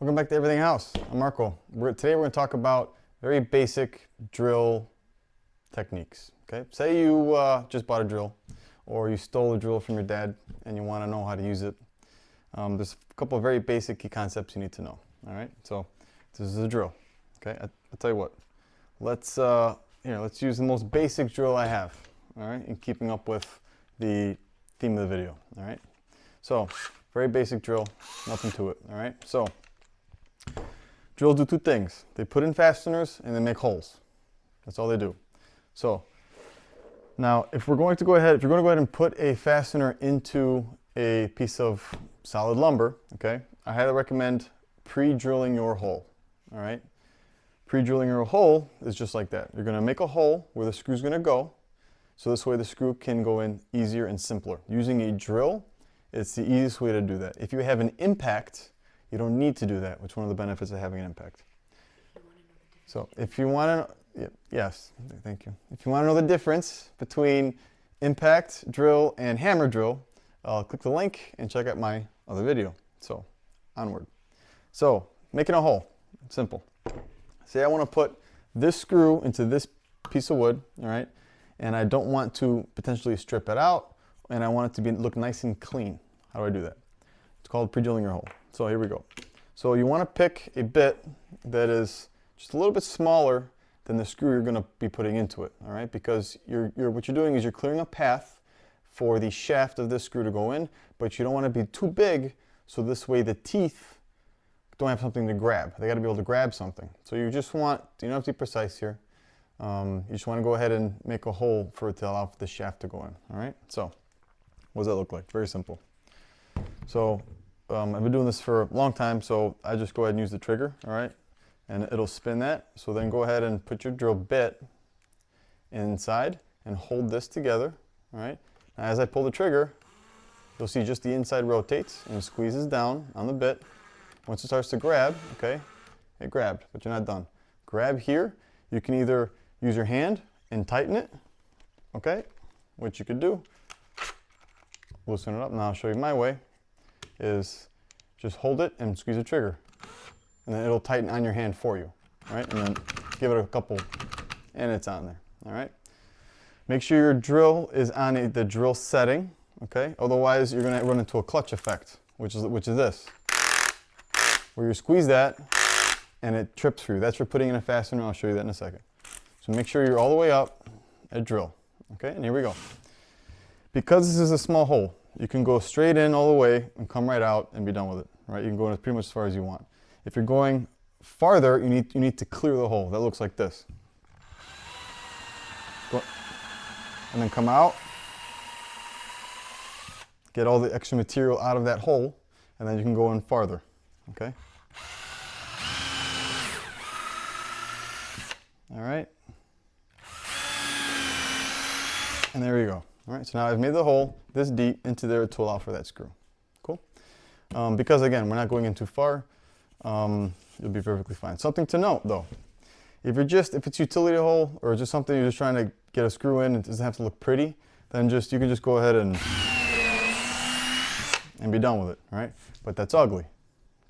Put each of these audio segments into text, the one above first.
Welcome back to Everything House. I'm Marco. Today we're going to talk about very basic drill techniques. Okay, say you just bought a drill, or you stole a drill from your dad and you want to know how to use it. There's a couple of very basic key concepts you need to know. All right, so this is a drill. Okay, I'll tell you what. Let's use the most basic drill I have. All right, in keeping up with the theme of the video. All right, so very basic drill, nothing to it. All right, so drills do two things. They put in fasteners and they make holes. That's all they do. So now if you're going to go ahead and put a fastener into a piece of solid lumber, okay, I highly recommend pre-drilling your hole. All right, pre-drilling your hole is just like that. You're going to make a hole where the screw's going to go, so this way the screw can go in easier and simpler. Using a drill, it's the easiest way to do that. If you have an impact, you don't need to do that, which is one of the benefits of having an impact. So if you want to, yes, thank you. If you want to know the difference between impact drill and hammer drill, click the link and check out my other video. So onward. So making a hole, simple. Say I want to put this screw into this piece of wood, all right, and I don't want to potentially strip it out, and I want it to look nice and clean. How do I do that? It's called pre-drilling your hole. So here we go. So you want to pick a bit that is just a little bit smaller than the screw you're going to be putting into it, all right? Because what you're doing is you're clearing a path for the shaft of this screw to go in, but you don't want to be too big, so this way the teeth don't have something to grab. They got to be able to grab something. So you just want, you don't have to be precise here. You just want to go ahead and make a hole for it to allow the shaft to go in, all right? So what does that look like? Very simple. So I've been doing this for a long time, so I just go ahead and use the trigger, all right? And it'll spin that. So then go ahead and put your drill bit inside and hold this together, all right? Now as I pull the trigger, you'll see just the inside rotates and squeezes down on the bit. Once it starts to grab, okay, it grabbed, but you're not done. Grab here. You can either use your hand and tighten it, okay, which you could do. Loosen it up. Now I'll show you my way. Is just hold it and squeeze the trigger, and then it'll tighten on your hand for you, all right? And then give it a couple, and it's on there, all right? Make sure your drill is on the drill setting, okay? Otherwise, you're going to run into a clutch effect, which is this, where you squeeze that, and it trips through. That's for putting in a fastener. I'll show you that in a second. So make sure you're all the way up at drill, okay? And here we go. Because this is a small hole, you can go straight in all the way and come right out and be done with it, right? You can go pretty much as far as you want. If you're going farther, you need to clear the hole. That looks like this. Go, and then come out, get all the extra material out of that hole, and then you can go in farther, okay? All right. And there you go. All right, so now I've made the hole this deep into there to allow for that screw. Cool? Because again, we're not going in too far, you'll be perfectly fine. Something to note though, if it's utility hole or just something you're just trying to get a screw in, it doesn't have to look pretty, then you can just go ahead and be done with it, all right? But that's ugly,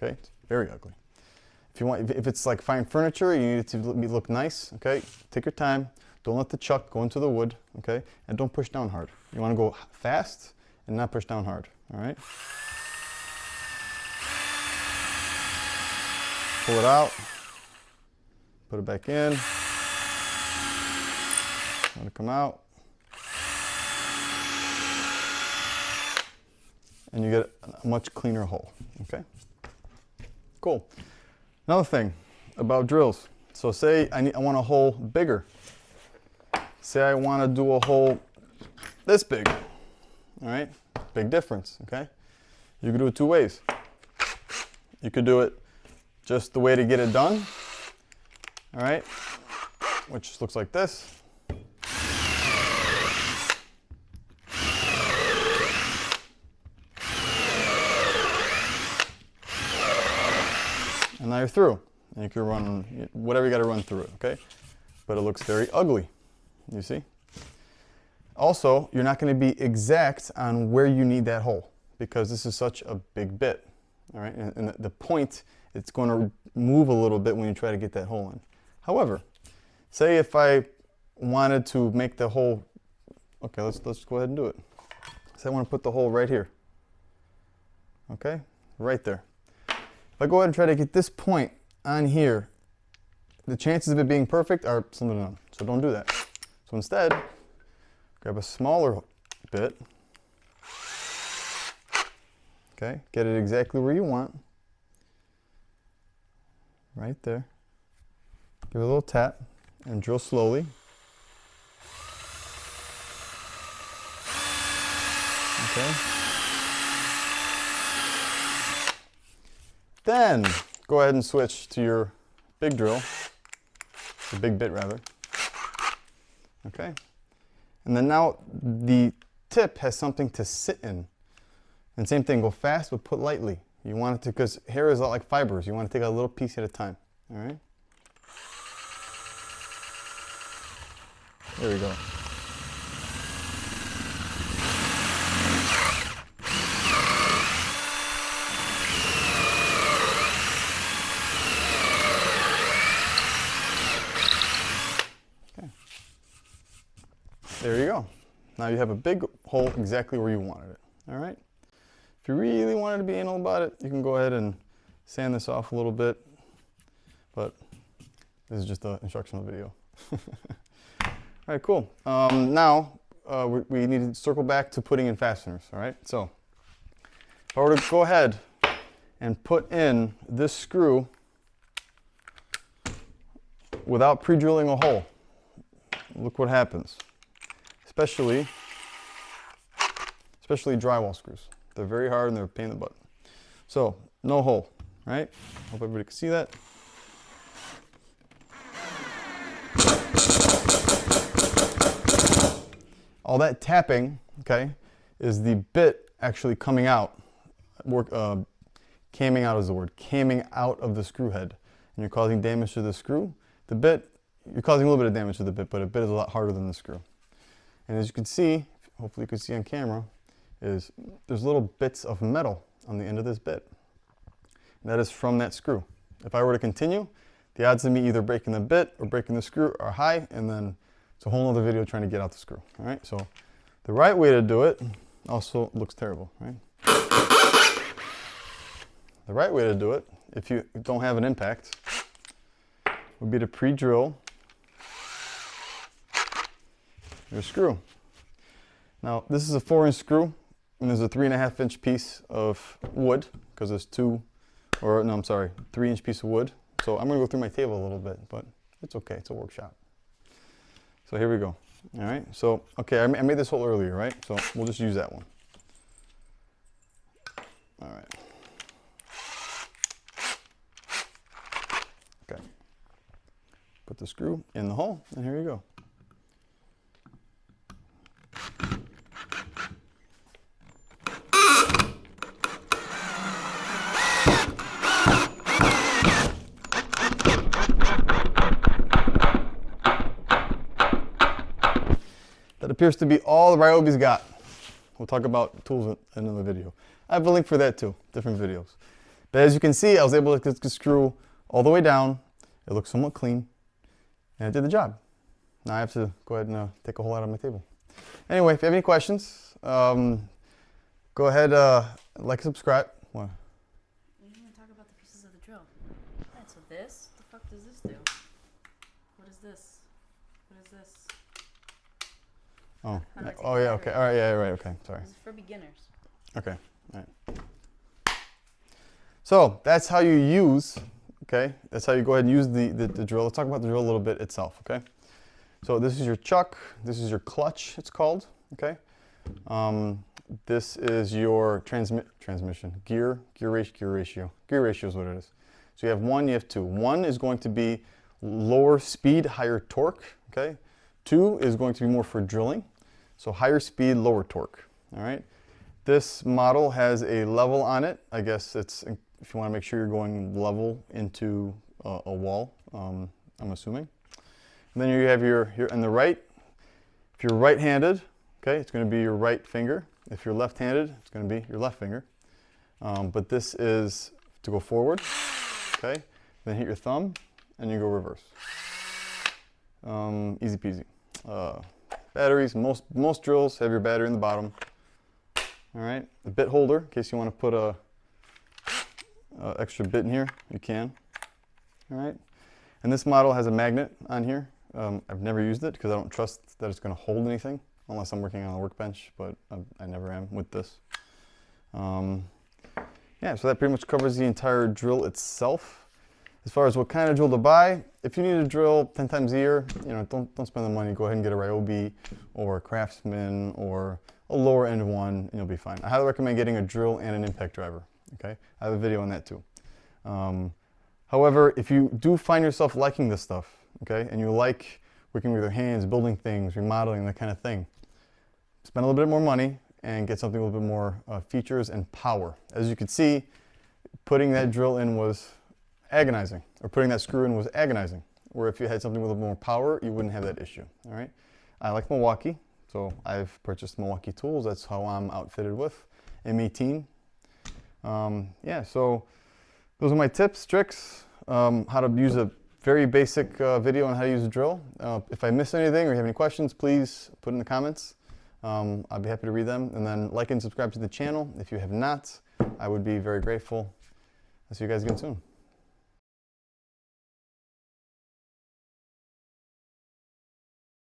okay? It's very ugly. If it's like fine furniture, you need it to look nice, okay? Take your time. Don't let the chuck go into the wood, okay? And don't push down hard. You want to go fast and not push down hard, all right? Pull it out, put it back in, let it come out, and you get a much cleaner hole, okay? Cool. Another thing about drills. So say I want a hole bigger. Say I want to do a hole this big, all right? Big difference, okay? You can do it two ways. You could do it just the way to get it done, all right? Which looks like this. And now you're through. And you can run whatever you got to run through it, okay? But it looks very ugly. You see? Also, you're not going to be exact on where you need that hole because this is such a big bit. All right, and the point it's going to move a little bit when you try to get that hole in. However, say if I wanted to make the hole, okay, let's go ahead and do it. So I want to put the hole right here. Okay, right there. If I go ahead and try to get this point on here, the chances of it being perfect are slim to none. So don't do that. So instead, grab a smaller bit. Okay, get it exactly where you want. Right there. Give it a little tap and drill slowly. Okay. Then go ahead and switch to your big drill, the big bit rather. Okay. And then now the tip has something to sit in. And same thing, go fast but put lightly. You want it to, because hair is a lot like fibers. You want to take a little piece at a time. All right. There we go. Okay. There you go. Now you have a big hole exactly where you wanted it. All right. If you really wanted to be anal about it, you can go ahead and sand this off a little bit. But this is just an instructional video. All right, cool. Now we need to circle back to putting in fasteners. All right. So if I were to go ahead and put in this screw without pre-drilling a hole, look what happens. Especially drywall screws. They're very hard and they're a pain in the butt. So no hole, right? Hope everybody can see that. All that tapping, okay, is the bit actually coming out. Camming out is the word. Camming out of the screw head. And you're causing damage to the screw. The bit, you're causing a little bit of damage to the bit, but a bit is a lot harder than the screw. And as you can see, hopefully you can see on camera, is there's little bits of metal on the end of this bit. And that is from that screw. If I were to continue, the odds of me either breaking the bit or breaking the screw are high, and then it's a whole other video trying to get out the screw. All right, so the right way to do it also looks terrible, right? The right way to do it, if you don't have an impact, would be to pre-drill your screw. Now, this is a 4-inch screw, and there's a 3.5-inch piece of wood, because there's 3-inch piece of wood. So I'm going to go through my table a little bit, but it's okay, it's a workshop. So here we go. All right, so, okay, I made this hole earlier, right? So we'll just use that one. All right. Okay. Put the screw in the hole, and here you go. That appears to be all the Ryobi's got. We'll talk about tools in another video. I have a link for that too, different videos. But as you can see, I was able to get the screw all the way down. It looks somewhat clean, and it did the job. Now I have to go ahead and take a hole out of my table. Anyway, if you have any questions, go ahead, like, subscribe. What? We didn't even talk about the pieces of the drill. Alright, so this, the fuck does this do? What is this? What is this? Oh, oh yeah, okay, all right, yeah, right, okay, sorry. This is for beginners. Okay, all right. So that's how you use, okay, that's how you go ahead and use the drill. Let's talk about the drill a little bit itself, okay? So this is your chuck, this is your clutch, it's called, okay? This is your transmission, gear ratio. Gear ratio is what it is. So you have 1, you have 2. 1 is going to be lower speed, higher torque, okay? 2 is going to be more for drilling. So higher speed, lower torque, all right? This model has a level on it. I guess it's, if you want to make sure you're going level into a wall, I'm assuming. And then you have your on the right, if you're right-handed, okay, it's going to be your right finger. If you're left-handed, it's going to be your left finger. But this is to go forward. okay? Then hit your thumb, and you go reverse. Easy peasy. Batteries, most drills have your battery in the bottom. All right, a bit holder, in case you want to put a extra bit in here, you can. All right, and this model has a magnet on here. I've never used it because I don't trust that it's going to hold anything unless I'm working on a workbench, but I never am with this. Yeah, so that pretty much covers the entire drill itself. As far as what kind of drill to buy, if you need a drill 10 times a year, you know, don't spend the money. Go ahead and get a Ryobi or a Craftsman or a lower end one, and you'll be fine. I highly recommend getting a drill and an impact driver. Okay, I have a video on that too. However, if you do find yourself liking this stuff, okay, and you like working with your hands, building things, remodeling, that kind of thing, spend a little bit more money and get something a little bit more features and power. As you can see, putting that drill in was agonizing, or putting that screw in was agonizing, where if you had something with a little more power, you wouldn't have that issue. All right, I like Milwaukee, so I've purchased Milwaukee tools. That's how I'm outfitted with M18. Yeah, so those are my tips, tricks, how to use a very basic video on how to use a drill. If I miss anything or you have any questions, please put in the comments. I'll be happy to read them. And then like and subscribe to the channel if you have not. I would be very grateful. I'll see you guys again soon.